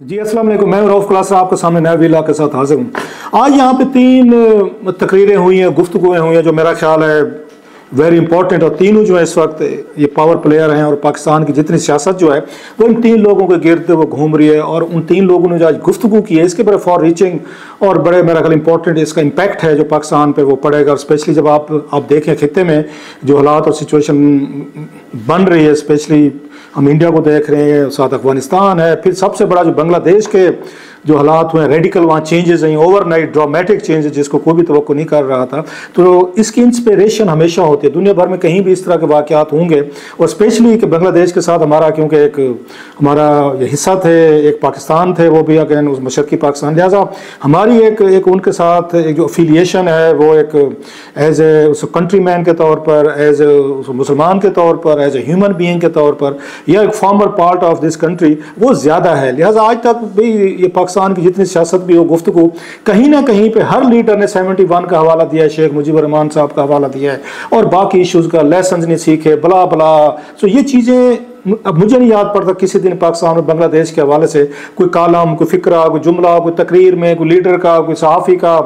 जी अस्सलाम वालेकुम, मैं रऊफ क्लास आपके सामने नया वीला के साथ हाजिर हूँ। आज यहाँ पे 3 तकरीरें हुई हैं, गुफ्तगुएँ हुई हैं जो मेरा ख्याल है वेरी इंपॉर्टेंट, और तीनों जो है इस वक्त ये पावर प्लेयर हैं और पाकिस्तान की जितनी सियासत जो है वो इन 3 लोगों के गिर्द वो घूम रही है। और उन 3 लोगों ने जो आज गुफ्तगू की है इसके बड़े फॉर रीचिंग और बड़े मेरा ख्याल इंपॉर्टेंट इसका इम्पैक्ट है जो पाकिस्तान पे वो पड़ेगा। स्पेशली जब आप देखें खित्ते में जो हालात और सिचुएशन बन रही है, स्पेशली हम इंडिया को देख रहे हैं, साथ अफगानिस्तान है, फिर सबसे बड़ा जो बांग्लादेश के जो हालात हुए रेडिकल वहाँ चेंजेस हैं, ओवरनाइट ड्रामेटिक चेंजेस जिसको कोई भी तवक्को नहीं कर रहा था। तो इसकी इंस्पिरेशन हमेशा होती है, दुनिया भर में कहीं भी इस तरह के वाक़यात होंगे और स्पेशली कि बांग्लादेश के साथ हमारा क्योंकि एक हमारा ये हिस्सा थे, एक पाकिस्तान थे, वो भी अगेन उस मशरक़ी पाकिस्तान, लिहाजा हमारी एक उनके साथ एक जो अफिलिएशन है वो एक एज ए उस कंट्री मैन के तौर पर, एज ए मुसलमान के तौर पर, एज ए ह्यूमन बीइंग के तौर पर या एक farmer part of this country वो ज़्यादा है। लिहाजा आज तक भी ये पाकिस्तान की जितनी सियासत भी हो, गुफ्तगू कहीं ना कहीं पे हर लीडर ने 71 का हवाला दिया है, शेख मुजीबुर रहमान साहब का हवाला दिया है और बाकी इशूज़ का लेसन नहीं सीखे बला बला। तो ये चीज़ें अब मुझे नहीं याद पड़ता किसी दिन पाकिस्तान और बांग्लादेश के हवाले से कोई कालम, कोई फिक्रा, कोई जुमला, कोई तकरीर में कोई लीडर का, कोई सहाफ़ी का,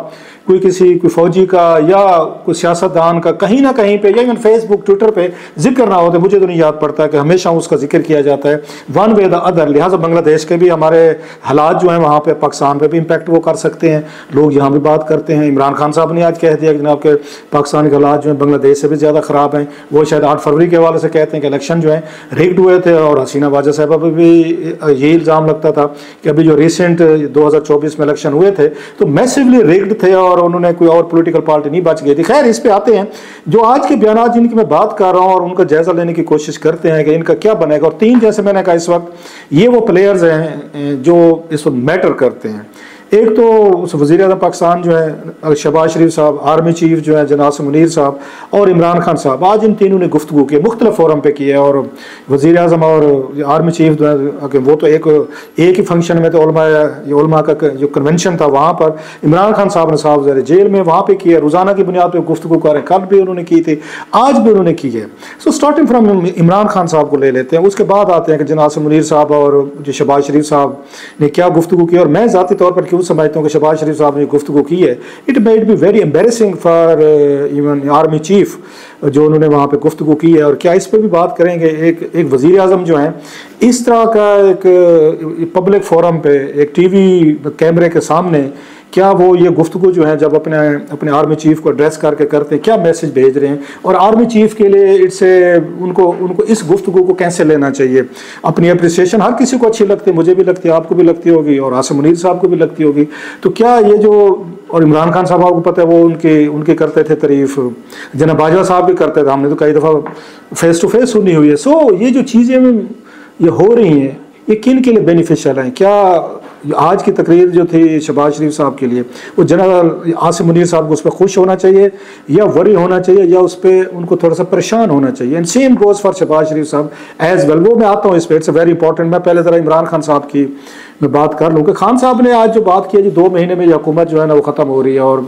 कोई फौजी का या कोई सियासतदान का कहीं ना कहीं पे या इवन फेसबुक ट्विटर पे जिक्र ना होते, मुझे तो नहीं याद पड़ता कि हमेशा उसका जिक्र किया जाता है वन वे द अदर। लिहाजा बांग्लादेश के भी हमारे हालात जो हैं वहाँ पे पाकिस्तान पे भी इम्पैक्ट वो कर सकते हैं, लोग यहाँ भी बात करते हैं। इमरान खान साहब ने आज कह दिया कि जनाब के पाकिस्तान के हालात जो हैं बांग्लादेश से भी ज़्यादा ख़राब हैं। वो शायद 8 फरवरी के हवाले से कहते हैं कि इलेक्शन जो है रिग्ड हुए थे और हसीना वाजा साहबा पर भी यही इल्ज़ाम लगता था कि अभी जो रिसेंट 2024 में इलेक्शन हुए थे तो मैसिवली रिग्ड थे और उन्होंने कोई और पॉलिटिकल पार्टी नहीं बच गई थी। खैर इस पे आते हैं, जो आज के बयान जिनकी मैं बात कर रहा हूँ और उनका जायजा लेने की कोशिश करते हैं कि इनका क्या बनेगा। और 3 जैसे मैंने कहा इस वक्त ये वो प्लेयर्स हैं जो इस वक्त मैटर करते हैं। एक तो उस वज़ीर आज़म पाकिस्तान जो है शहबाज शरीफ साहब, आर्मी चीफ जो है जनाब मुनीर साहब और इमरान खान साहब, आज इन तीनों ने गुफ्तगू की, मुख्तलिफ फोरम पे की है। और वज़ीर आज़म और आर्मी चीफ जो है वो तो एक ही फंक्शन में थे, उलमा का जो कन्वेंशन था वहाँ पर इमरान खान साहब ने साहब ज़रा जेल में वहाँ पर की है, रोज़ाना की बुनियाद पर गुफ्तगू कर रहे हैं, कल भी उन्होंने की थी, आज भी उन्होंने की है। So starting from Imran Khan साहब को ले लेते हैं, उसके बाद आते हैं कि जनाब मुनीर साहब और जो शहबाज शरीफ साहब ने क्या गुफ्तगू की। और मैं ज़ाती तौर पर क्यों समझता हूँ कि शहबाज शरीफ साहब ने गुफ्तगू की है, it made be very embarrassing for even army chief जो उन्होंने वहाँ पे गुफ्तगू की है। और क्या इस पर भी बात करेंगे, एक वज़ीर आज़म जो हैं इस तरह का एक पब्लिक फोरम पे एक टीवी कैमरे के सामने क्या वो ये गुफ्तगू जो है जब अपने आर्मी चीफ को एड्रेस करके करते हैं, क्या मैसेज भेज रहे हैं और आर्मी चीफ के लिए इट्स उनको इस गुफ्तगू को कैसे लेना चाहिए। अपनी अप्रिसिएशन हर किसी को अच्छी लगती है, मुझे भी लगती है, आपको भी लगती होगी और आसिम मुनीर साहब को भी लगती होगी। तो क्या ये जो और इमरान खान साहब आपको पता है वो उनकी करते थे तारीफ, जनाब बाजवा साहब भी करते थे, हमने तो कई दफ़ा फेस टू फेस सुनी हुई है। सो ये जो चीज़ें ये हो रही हैं ये किन के लिए बेनिफिशियल हैं? क्या आज की तकरीर जो थी शहबाज शरीफ साहब के लिए वो जनरल आसिम मुनीर साहब को उस पर खुश होना चाहिए या वरी होना चाहिए या उस पर उनको थोड़ा सा परेशान होना चाहिए? And same goes for Shahbaz Sharif साहब एज वेल। वो मैं आता हूँ इस पर, इट्स वेरी इंपॉर्टेंट। मैं पहले ज़रा इमरान खान साहब की मैं बात कर लूँ कि खान साहब ने आज जो बात की है जी 2 महीने में हुकूमत जो है ना वो ख़त्म हो रही है और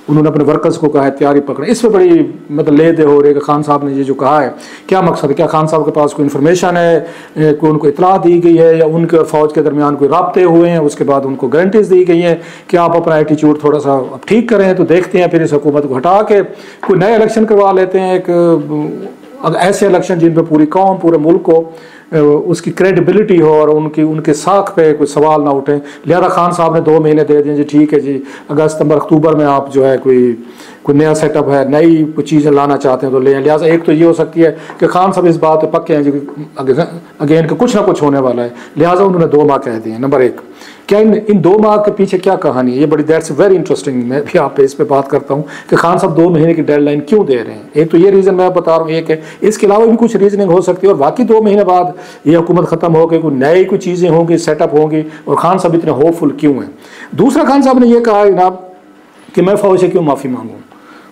उन्होंने अपने वर्कर्स को कहा है तैयारी पकड़े। इस पर बड़ी मतलब ले दे हो रही है कि खान साहब ने ये जो कहा है क्या मकसद है, क्या खान साहब के पास कोई इन्फॉर्मेशन है, कोई उनको इतला दी गई है या उनके फ़ौज के दरमियान कोई राब्ते हुए हैं, उसके बाद उनको गारंटीज दी गई हैं कि आप अपना एटीट्यूड थोड़ा सा अब ठीक करें। तो देखते हैं फिर इस हुकूमत को हटा के कोई नए इलेक्शन करवा लेते हैं, एक ऐसे इलेक्शन जिन पर पूरी कौम पूरे मुल्क को उसकी क्रेडिबिलिटी हो और उनके साख पे कोई सवाल ना उठे। लिहाजा खान साहब ने 2 महीने दे दिए जी, ठीक है जी, अगस्त सितंबर अक्टूबर में आप जो है कोई नया सेटअप है, नई कोई चीज़ें लाना चाहते हैं तो लें। लिहाजा एक तो ये हो सकती है कि खान साहब इस बात पे पक्के हैं जी अगेन कि कुछ ना कुछ होने वाला है, लिहाजा उन्होंने 2 माह कह दिए। नंबर 1, क्या इन 2 माह के पीछे क्या कहानी है, ये बड़ी दैट्स वेरी इंटरेस्टिंग। मैं भी आप पे इस पे बात करता हूँ कि खान साहब 2 महीने की डेडलाइन क्यों दे रहे हैं। एक तो ये रीज़न मैं बता रहा हूँ, एक है इसके अलावा भी कुछ रीजनिंग हो सकती है और बाकी 2 महीने बाद ये हुकूमत ख़त्म हो गई, कोई नई कोई चीज़ें होंगी, सेटअप होंगी और खान साहब इतने होपफुल क्यों हैं। दूसरा, खान साहब ने यह कहा जनाब कि मैं फ़ौज से क्यों माफ़ी मांगूँ,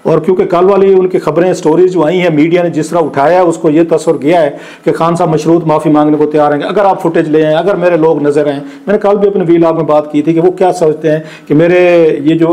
और क्योंकि कल वाली उनकी खबरें स्टोरीज जो आई हैं मीडिया ने जिस तरह उठाया है उसको ये तस्वर गया है कि खान साहब मशरूत माफ़ी मांगने को तैयार हैं। अगर आप फुटेज ले आएँ, अगर मेरे लोग नज़र आएँ, मैंने कल भी अपने वीलॉग में बात की थी कि वो क्या सोचते हैं कि मेरे ये जो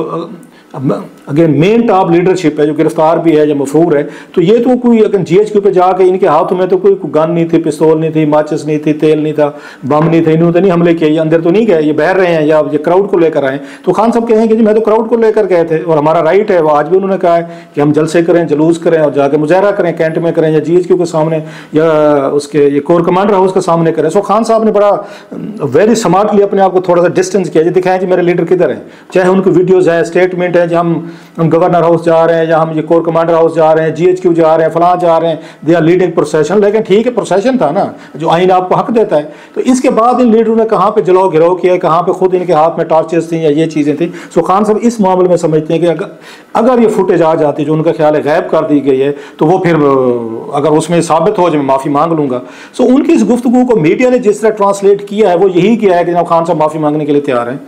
अगेन मेन टॉप लीडरशिप है जो गिरफ्तार भी है या मफरूर है। तो ये तो कोई अगर GHQ पे जाके इनके हाथों में तो कोई गन नहीं थी, पिस्तौल नहीं थी, माचिस नहीं थी, तेल नहीं था, बम नहीं थे, इन्होंने तो नहीं हमले किए, ये अंदर तो नहीं गए, ये बहर रहे हैं या ये क्राउड को लेकर आए। तो खान साहब कहेंगे जी मैं तो क्राउड को लेकर गए थे और हमारा राइट है। वो आज भी उन्होंने कहा है कि हम जलसे करें, जुलूस करें और जाके मुजाहरा करें, कैंट में करें या GHQ के सामने या उसके ये कोर कमांडर हाउस के सामने करें। सो खान साहब ने बड़ा वेरी स्मार्टली अपने आप को थोड़ा सा डिस्टेंस किया, जी दिखाएं जी मेरे लीडर किधर हैं। चाहे उनकी वीडियोज हैं, स्टेटमेंट है, जो हम गवर्नर हाउस जा रहे हैं या हम ये कोर कमांडर हाउस जा रहे हैं, GHQ जा रहे हैं, फलां जा रहे हैं, दे आर लीडिंग प्रोसेशन। लेकिन ठीक है प्रोसेशन था ना जो आइन आपको हक देता है। तो इसके बाद इन लीडरों ने कहाँ पे जलाओ गिराव किया, कहाँ पे खुद इनके हाथ में टॉर्चेस थी या ये चीज़ें थी। सो खान साहब इस मामले में समझते हैं कि अगर ये फुटेज आ जाती जो उनका ख्याल है गायब कर दी गई है तो वो फिर अगर उसमें साबित हो जाए मैं माफ़ी मांग लूँगा। सो उनकी इस गुफ्तगू को मीडिया ने जिस तरह ट्रांसलेट किया है वो यही किया है कि जनाब खान साहब माफ़ी मांगने के लिए तैयार हैं।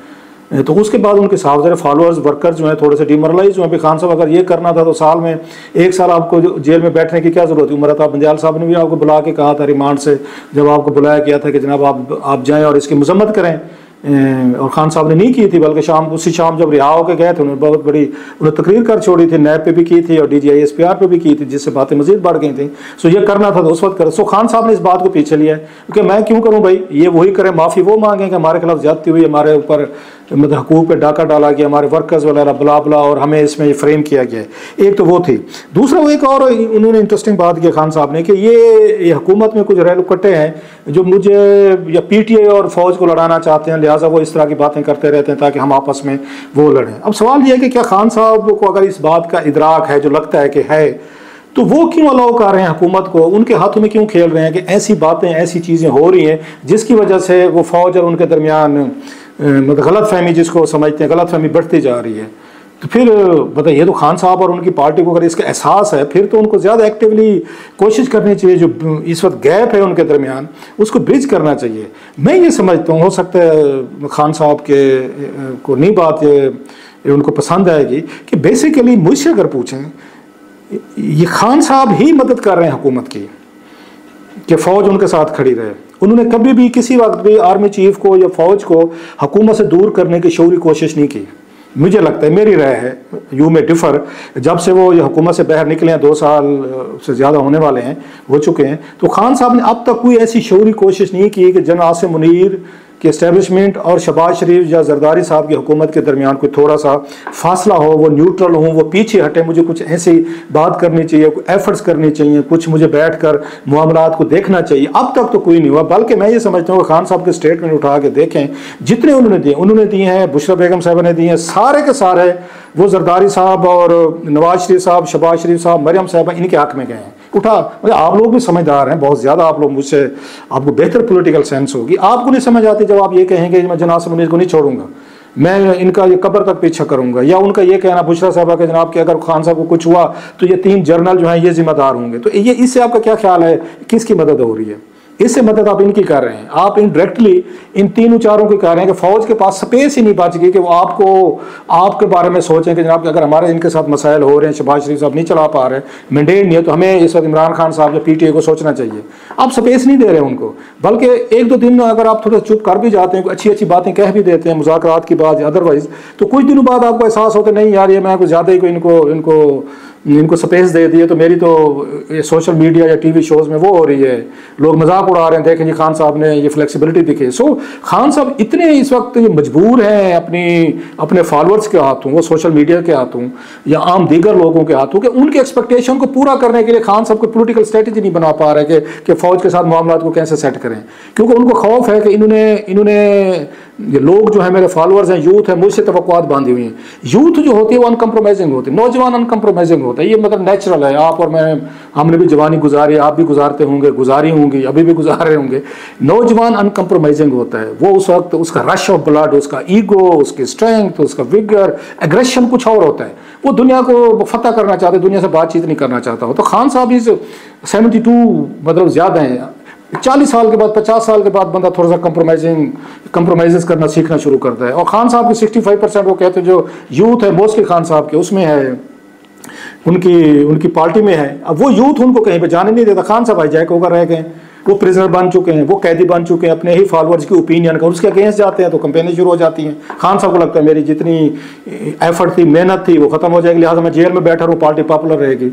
तो उसके बाद उनके साथ सारे फॉलोअर्स वर्कर्स जो हैं थोड़े से डिमोरलाइज हुए। खान साहब अगर ये करना था तो साल में 1 साल आपको जेल में बैठने की क्या ज़रूरत है। उमर अता बंदयाल साहब ने भी आपको बुला के कहा था रिमांड से, जब आपको बुलाया गया था कि जनाब आप जाएँ और इसकी मजम्मत करें, और खान साहब ने नहीं की थी, बल्कि उसी शाम जब रिहा होकर गए थे उन्होंने बहुत बड़ी तकरीर कर छोड़ी थी, नैब पे भी की थी और DGI SPR पे भी की थी, जिससे बातें मजीद बढ़ गई थी। सो ये करना था तो उस वक्त कर। सो खान साहब ने इस बात को पीछे लिया है क्योंकि मैं क्यों करूं भाई, ये वही करें, माफ़ी वो मांगें कि हमारे खिलाफ ज्यादती हुई, हमारे ऊपर मतलब हकूक पे डाका डाला गया, हमारे वर्कर्स वगैरह बुला बुला और हमें इसमें ये फ्रेम किया गया है। एक तो वो थी। दूसरा वो एक और उन्होंने इंटरेस्टिंग बात की खान साहब ने कि ये हुकूमत में कुछ रहलुकट्टे हैं जो मुझे या PTA और फौज को लड़ाना चाहते हैं, लिहाजा वो इस तरह की बातें करते रहते हैं ताकि हम आपस में वो लड़ें। अब सवाल ये है कि क्या खान साहब को अगर इस बात का इदराक है, जो लगता है कि है, तो वो क्यों अलाउ कर रहे हैं हुकूमत को, उनके हाथों में क्यों खेल रहे हैं कि ऐसी बातें ऐसी चीज़ें हो रही हैं जिसकी वजह से वो फौज और उनके दरमियान मतलब गलत फहमी जिसको समझते हैं गलत फहमी बढ़ती जा रही है। तो फिर बताइए, तो खान साहब और उनकी पार्टी को अगर इसका एहसास है फिर तो उनको ज़्यादा एक्टिवली कोशिश करनी चाहिए, जो इस वक्त गैप है उनके दरमियान उसको ब्रिज करना चाहिए। मैं ये समझता हूँ, हो सकता है खान साहब के को नहीं बात ये उनको पसंद आएगी कि बेसिकली मुझसे अगर पूछें, ये खान साहब ही मदद कर रहे हैं हुकूमत की कि फ़ौज उनके साथ खड़ी रहे। उन्होंने कभी भी किसी वक्त भी आर्मी चीफ को या फ़ौज को हुकूमत से दूर करने की शौरी कोशिश नहीं की। मुझे लगता है, मेरी राय है, यू में डिफ़र, जब से वो ये हुकूमत से बाहर निकले हैं, 2 साल से ज़्यादा होने वाले हैं, हो चुके हैं, तो खान साहब ने अब तक कोई ऐसी शौरी कोशिश नहीं की कि जन आसिम मुनीर कि इस्टेब्लिशमेंट और शहबाज शरीफ या जरदारी साहब की हुकूमत के दरमियान कोई थोड़ा सा फासला हो, वो न्यूट्रल हो, वो पीछे हटे, मुझे कुछ ऐसी बात करनी चाहिए, कुछ एफर्ट्स करनी चाहिए, कुछ मुझे बैठकर मामलात को देखना चाहिए। अब तक तो कोई नहीं हुआ। बल्कि मैं ये समझता हूँ खान साहब के स्टेटमेंट उठा के देखें, जितने उन्होंने दिए हैं, बुशरा बेगम साहब ने दिए हैं, सारे के सारे वो जरदारी साहब और नवाज शरीफ साहब, शहबाज शरीफ साहब, मरियम साहब इनके हक में गए हैं। उठा, मतलब आप लोग भी समझदार हैं बहुत ज़्यादा, आप लोग मुझसे, आपको बेहतर पॉलिटिकल सेंस होगी। आपको नहीं समझ आती जब आप ये कहेंगे मैं जनाब मुनीर को नहीं छोड़ूंगा, मैं इनका ये कब्र तक पीछा करूंगा, या उनका ये कहना बुशरा साहबा के जनाब कि अगर खान साहब को कुछ हुआ तो ये 3 जनरल जो हैं ये जिम्मेदार होंगे। तो ये इससे आपका क्या ख्याल है, किसकी मदद हो रही है? इससे मदद आप इनकी कर रहे हैं, आप इनडायरेक्टली इन 3 चारों की कर रहे हैं कि फौज के पास स्पेस ही नहीं बच गई कि वो आपके बारे में सोचें कि जनाब कि अगर हमारे इनके साथ मसाइल हो रहे हैं, शहबाज शरीफ साहब नहीं चला पा रहे, मैंडेट नहीं है, तो हमें इस वक्त इमरान खान साहब या PTA को सोचना चाहिए। आप स्पेस नहीं दे रहे उनको, बल्कि 1-2 दिन अगर आप थोड़ा चुप कर भी जाते हैं, अच्छी अच्छी बातें कह भी देते हैं, मुज़ाकरात की बात या अदरवाइज, तो कुछ दिनों बाद आपको एहसास होता नहीं यार ये मैं कुछ ज़्यादा ही कोई इनको स्पेस दे दिए, तो मेरी तो ये सोशल मीडिया या TV शोज़ में वो हो रही है, लोग मजाक उड़ा रहे हैं, देखें जी खान साहब ने ये फ्लेक्सिबिलिटी दिखी। सो खान साहब इतने इस वक्त मजबूर हैं अपने फॉलोअर्स के हाथों, वो सोशल मीडिया के हाथों या आम दीगर लोगों के हाथों, कि उनके एक्सपेक्टेशन को पूरा करने के लिए खान साहब को पोलिटिकल स्ट्रेटजी नहीं बना पा रहे कि फ़ौज के साथ मामला को कैसे सेट करें, क्योंकि उनको खौफ है कि इन्होंने ये लोग जो है मेरे फॉलोअर्स हैं, यूथ है, मुझसे तवक्कुआत बांधी हुई हैं। यूथ जो होती है वो अनकम्प्रोमाइजिंग होती है, नौजवान अनकम्प्रोमाइजिंग होता है, ये मतलब नेचुरल है। आप और मैं, हमने भी जवानी गुजारी, आप भी गुजारते होंगे, गुजारी होंगी, अभी भी गुजार रहे होंगे। नौजवान अनकम्प्रोमाइजिंग होता है, वो उस वक्त उसका रश ऑफ ब्लड, उसका ईगो, उसकी स्ट्रेंथ, उसका विगर, एग्रेशन कुछ और होता है, वो दुनिया को फतह करना चाहते, दुनिया से बातचीत नहीं करना चाहता हो। तो खान साहब इस 72 मतलब ज़्यादा हैं, 40 साल के बाद, 50 साल के बाद बंदा थोड़ा सा कंप्रोमाइज़ करना सीखना शुरू करता है। और खान साहब की 65% वो कहते हैं जो यूथ है मोस्टली खान साहब के उसमें है, उनकी पार्टी में है। अब वो यूथ उनको कहीं पे जाने नहीं देता, खान साहब हाईजैक होकर रह गए। वो प्रिजनर बन चुके हैं, वो कैदी बन चुके हैं अपने ही फॉलोअर्स की ओपिनियन का, उसके अगेंस्ट जाते हैं तो कंपेनें शुरू हो जाती हैं। खान साहब को लगता है मेरी जितनी एफर्ट थी, मेहनत थी, वो खत्म हो जाएगी, लिहाजा मैं जेल में बैठा रहूँ, पार्टी पॉपुलर रहेगी।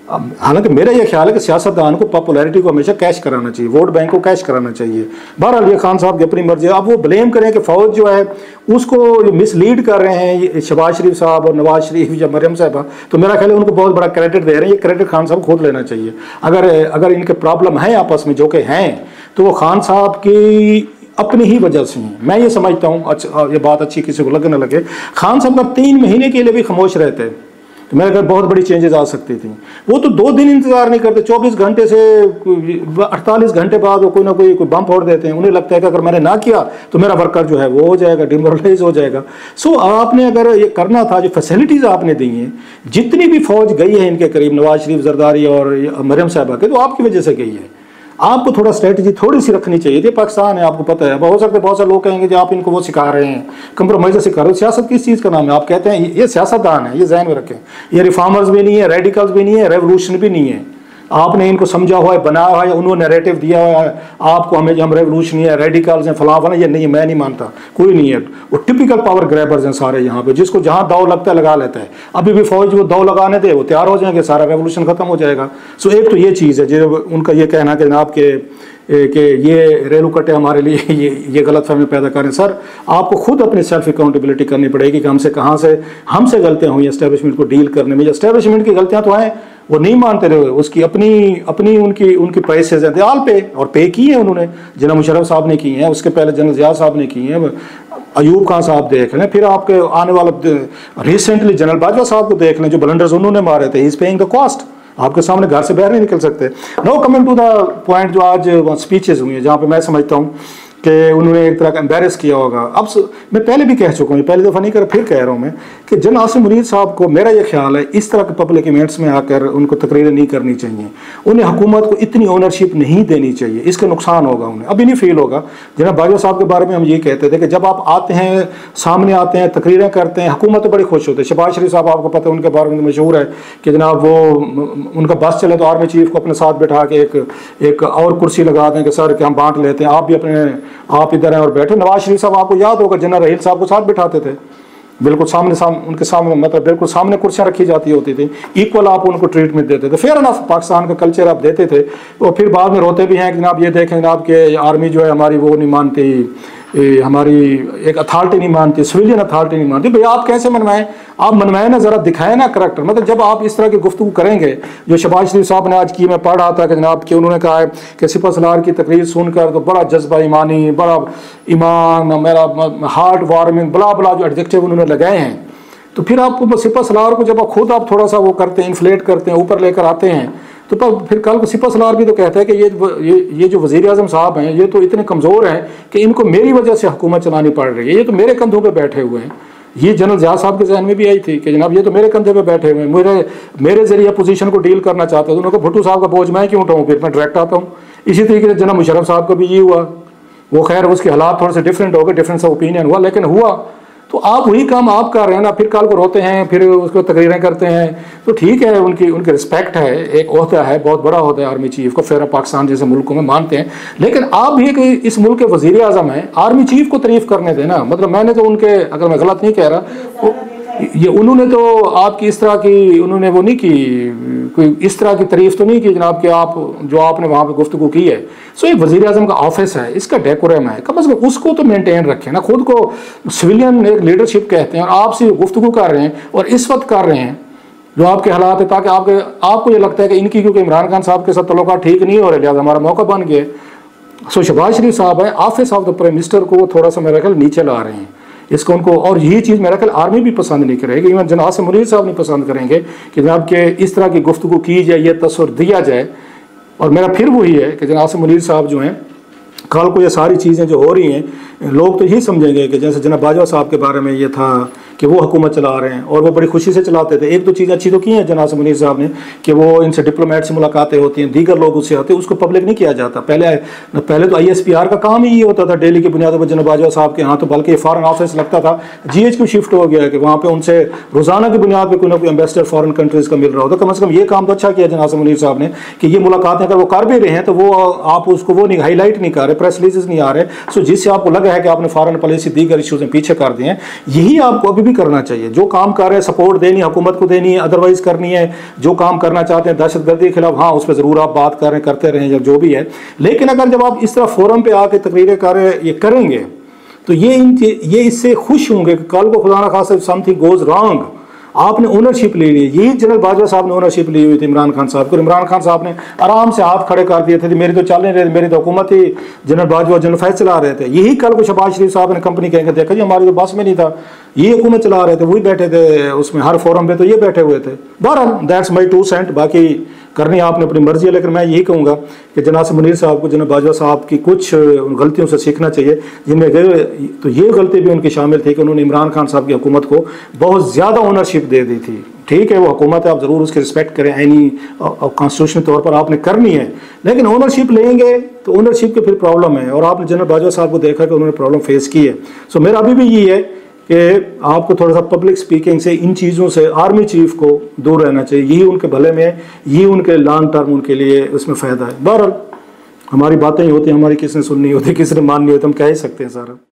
हालांकि मेरा यह ख्याल है कि सियासतदान को पॉपुलैरिटी को हमेशा कैश कराना चाहिए, वोट बैंक को कैश कराना चाहिए। बहरहाल ये खान साहब की अपनी मर्जी है। अब वो ब्लेम करें कि फौज जो है उसको मिसलीड कर रहे हैं शहबाज शरीफ साहब और नवाज शरीफ या मरियम साहबा, तो मेरा ख्याल है उनको बहुत बड़ा क्रेडिट दे रहे हैं। ये क्रेडिट खान साहब खुद लेना चाहिए। अगर इनके प्रॉब्लम है आपस में, जो कि हैं, तो वो खान साहब की अपनी ही वजह से हैं। मैं ये समझता हूँ, अच्छा ये बात अच्छी किसी को लगे ना लगे, खान साहब का 3 महीने के लिए भी खामोश रहते तो मेरे घर बहुत बड़ी चेंजेस आ सकती थी। वो तो 2 दिन इंतजार नहीं करते, 24 घंटे से 48 घंटे बाद वो कोई ना कोई बम फोड़ देते हैं। उन्हें लगता है कि अगर मैंने ना किया तो मेरा वर्कर जो है वो हो जाएगा, डिमोरलाइज हो जाएगा। सो आपने अगर ये करना था, जो फैसिलिटीज़ आपने दी हैं, जितनी भी फौज गई है इनके करीब, नवाज शरीफ, जरदारी और मरियम साहबा के, तो आपकी वजह से गई है। आपको थोड़ा स्ट्रेटजी थोड़ी सी रखनी चाहिए थी। पाकिस्तान है, आपको पता है। हो सकता है बहुत सारे लोग कहेंगे कि आप इनको वो सिखा रहे हैं, कंप्रोमाइज़ सिखा रहे हो। सियासत किस चीज़ का नाम है? आप कहते हैं ये सियासतदान है, ये जहन में रखें। ये रिफॉर्मर्स भी नहीं है, रेडिकल्स भी नहीं है, रेवोल्यूशन भी नहीं है। आपने इनको समझा हुआ है, बनाया हुआ है, उन्होंने नैरेटिव दिया हुआ है आपको, हमें हम रेवोल्यूशन है, रेडिकल्स हैं, फलां फलां। ये नहीं है, मैं नहीं मानता, कोई नहीं है। वो टिपिकल पावर ग्रैबर्स हैं सारे यहाँ पे, जिसको जहाँ दाव लगता है लगा लेता है। अभी भी फौज वो दाव लगाने दे, वो तैयार हो जाएंगे, सारा रेवोल्यूशन खत्म हो जाएगा। सो एक तो ये चीज़ है जो उनका ये कहना कि जनाब कि ये रेलू कटे हमारे लिए ये गलत फहमी पैदा करें। सर, आपको खुद अपनी सेल्फ अकाउंटेबिलिटी करनी पड़ेगी कि हमसे गलतियाँ हुई एस्टेब्लिशमेंट को डील करने में। एस्टेब्लिशमेंट की गलतियाँ तो हैं, वो नहीं मानते रहे, उसकी अपनी उनकी पैसे हैं दयाल पे, और पे की है उन्होंने। जनरल मुशर्रफ साहब ने की हैं, उसके पहले जनरल ज़िया साहब ने की हैं, अयूब खान साहब देख लें, फिर आपके आने वाला रिसेंटली जनरल बाजवा साहब को देख लें, जो ब्लंडर्स उन्होंने मारे थे। He is paying the cost. आपके सामने घर से बाहर नहीं निकल सकते। No coming to the point, जो आज स्पीचेस हुई हैं जहाँ पे मैं समझता हूँ कि उन्होंने एक तरह का एम्बेरस किया होगा। अब मैं पहले भी कह चुका हूँ, पहली दफ़ा नहीं कर, फिर कह रहा हूँ मैं कि जनरल आसिम मुनीर साहब को, मेरा ये ख्याल है, इस तरह के पब्लिक इवेंट्स में आकर उनको तकरीरें नहीं करनी चाहिए। उन्हें हुकूमत को इतनी ओनरशिप नहीं देनी चाहिए, इसका नुकसान होगा उन्हें। अभी नहीं फील होगा। जनरल बाजवा साहब के बारे में हम ये कहते थे कि जब आप आते हैं, सामने आते हैं, तकरीरें करते हैं, हुकूमत तो बड़ी खुश होती है। शहबाज शरीफ साहब, आपको पता है उनके बारे में मशहूर है कि जनाब वो उनका बस चले तो आर्मी चीफ को अपने साथ बैठा के एक और कुर्सी लगा दें कि सर कि हम बांट लेते हैं, आप इधर हैं और बैठे। नवाज शरीफ साहब, आपको याद होगा, जनरल रहील साहब को साथ बिठाते थे, बिल्कुल उनके सामने, मतलब बिल्कुल सामने कुर्सियां रखी जाती होती थी, इक्वल आप उनको ट्रीटमेंट देते थे। फेयर एनफ, पाकिस्तान का कल्चर आप देते थे। और फिर बाद में रोते भी हैं कि जनाब ये देखें जनाब के आर्मी जो है हमारी वो नहीं मानती, हमारी एक अथॉरिटी नहीं मानती, सिविलियन अथॉरिटी नहीं मानती। भैया आप कैसे मनवाएं? आप मनवाएं ना, ज़रा दिखाएं ना करैक्टर। मतलब जब आप इस तरह की गुफ्तगू करेंगे, जो शहबाज शरीफ साहब ने आज की, मैं पढ़ रहा था कि जनाब कि उन्होंने कहा है कि सिपह सलार की तकरीर सुनकर तो बड़ा जज्बा ईमानी, बड़ा ईमान, मेरा हार्ट वार्मिंग, बला बला जो एडजेक्टिव उन्होंने लगाए हैं। तो फिर आप सिपह सलार को जब खुद आप थोड़ा सा वो करते हैं, इन्फ्लेट करते हैं, ऊपर लेकर आते हैं, तो फिर कल को सिपह सलार भी तो कहता है कि ये जो वज़ीर आज़म साहब हैं, ये तो इतने कमज़ोर हैं कि इनको मेरी वजह से हुकूमत चलानी पड़ रही है, ये तो मेरे कंधों पे बैठे हुए हैं। ये जनरल ज़िया साहब के जहन में भी आई थी कि जनाब ये तो मेरे कंधे पे बैठे हुए हैं, मेरे जरिए पोजीशन को डील करना चाहते हैं। तो उन्होंने कहा भुट्टो साहब का बोझ मैं क्यों उठाऊँ, फिर मैं डायरेक्ट आता हूँ। इसी तरीके से जनरल मुशर्रफ साहब का भी ये हुआ। वो खैर उसके हालात थोड़े से डिफरेंट हो गए, डिफरेंस ऑफ ओपिनियन हुआ, लेकिन हुआ। तो आप वही काम आप कर रहे हैं ना, फिर कल को रोते हैं, फिर उसको तकरीरें करते हैं। तो ठीक है, उनकी रिस्पेक्ट है, एक ओहदा है, बहुत बड़ा ओहदा है आर्मी चीफ को, फिर पाकिस्तान जैसे मुल्कों में मानते हैं। लेकिन आप भी कि इस मुल्क के वज़ीर आज़म हैं, आर्मी चीफ को तारीफ करने देना। मतलब मैंने तो उनके, अगर मैं गलत नहीं कह रहा, ये उन्होंने तो आपकी इस तरह की उन्होंने वो नहीं की, कोई इस तरह की तारीफ तो नहीं की जनाब कि आप जो आपने वहाँ पे गुफ्तगू की है। सो एक वज़ीर आज़म का ऑफिस है, इसका डेकोरम है, कम अज़ कम उसको तो मेंटेन रखें ना। खुद को सिविलियन एक लीडरशिप कहते हैं और आपसे गुफ्तगू कर रहे हैं और इस वक्त कर रहे हैं जो आपके हालात है, ताकि आपको ये लगता है कि इनकी क्योंकि इमरान खान साहब के साथ तल्लुकात ठीक नहीं हो रहे, लिहाजा हमारा मौका बन गया। सो शहबाज शरीफ साहब है, office of the prime minister को थोड़ा सा मेरा ख्याल नीचे ला रहे हैं इसको उनको। और यही चीज़ मेरा ख्याल आर्मी भी पसंद नहीं करेगी, इवन जनाब आसिम मुनीर साहब नहीं पसंद करेंगे कि जनाब के इस तरह की गुफ्तगू की जाए, ये तस्वर दिया जाए। और मेरा फिर वही है कि जनाब आसिम मुनीर साहब जो हैं, कल को ये सारी चीज़ें जो हो रही हैं लोग तो यही समझेंगे कि जैसे जनाब बाजवा साहब के बारे में ये था कि वो हुकूमत चला रहे हैं और वो बड़ी खुशी से चलाते थे। एक दो चीज़ अच्छी तो की है जनाब मुनीर साहब ने कि वो इनसे डिप्लोमेट से मुलाकातें होती हैं, दीगर लोग उससे होते हैं, उसको पब्लिक नहीं किया जाता। पहले तो ISPR का काम ही ये होता था डेली की बुनियादों पर जनाब बाजवा साहब के यहाँ, तो बल्कि फॉरेन ऑफिस लगता था, GHQ शिफ्ट हो गया कि वहाँ पर उनसे रोज़ाना की बुनियाद पर कोई ना कोई एम्बेसडर फॉरेन कंट्रीज़ का मिल रहा होता। कम से कम ये काम तो अच्छा किया जनाब मुनीर साहब ने कि ये मुलाकातें अगर वो कर भी रहे हैं तो वो आप उसको वो नहीं हाईलाइट नहीं कर रहे, प्रेस रिलीजेस नहीं आ रहे, सो जिससे आपको लगा है कि आपने फॉरेन पॉलिसी दीगर इश्यूज में पीछे कर दिए हैं। यही आपको अभी भी करना चाहिए। जो काम कर रहे हैं सपोर्ट देनी है, हुकूमत को देनी है, अदरवाइज करनी है। जो काम करना चाहते हैं दहशतगर्दी के खिलाफ, हाँ उस पर ज़रूर आप बात कर रहे हैं, करते रहें या जो भी है। लेकिन अगर जब आप इस तरह फोरम पे आके तकरीरें कर ये करेंगे तो ये इससे खुश होंगे कि कल को खुदा ना खास्ता समथिंग गोज रॉन्ग, आपने ओनरशिप ले ली। यही जनरल बाजवा साहब ने ओनरशिप ली हुई थी इमरान खान साहब को। इमरान खान साहब ने आराम से हाथ खड़े कर दिए थे, मेरी तो चल नहीं रही, मेरी तो हुकूमत ही जनरल बाजवा जनरल फैज चला रहे थे। यही कल को शहबाज शरीफ साहब ने कंपनी कहेंगे देखा जी हमारी तो बस में नहीं था, ये हुकूमत चला रहे थे, वही बैठे थे उसमें हर फोरम पे, तो ये बैठे हुए थे। बहरहाल दैट्स माई 2 सेंट, बाकी करनी आपने अपनी मर्जी है। लेकिन मैं यही कहूँगा कि जनाब मुनीर साहब को जनरल बाजवा साहब की कुछ गलतियों से सीखना चाहिए, जिनमें तो ये गलती भी उनकी शामिल थी कि उन्होंने इमरान खान साहब की हुकूमत को बहुत ज़्यादा ओनरशिप दे दी थी। ठीक है वो हुकूमत है, आप ज़रूर उसकी रिस्पेक्ट करें, आईनी कॉन्स्टिट्यूशनल तौर पर आपने करनी है, लेकिन ओनरशिप लेंगे तो ओनरशिप की फिर प्रॉब्लम है। और आपने जनरल बाजवा साहब को देखा कि उन्होंने प्रॉब्लम फेस की है। सो मेरा अभी भी यही है कि आपको थोड़ा सा पब्लिक स्पीकिंग से, इन चीज़ों से आर्मी चीफ को दूर रहना चाहिए। यही उनके भले में है, यही उनके लॉन्ग टर्म उनके लिए उसमें फ़ायदा है। बहरहाल हमारी बातें ही होती हैं, हमारी किसने सुननी होती, किसने माननी होती, हम कह ही सकते हैं सारा।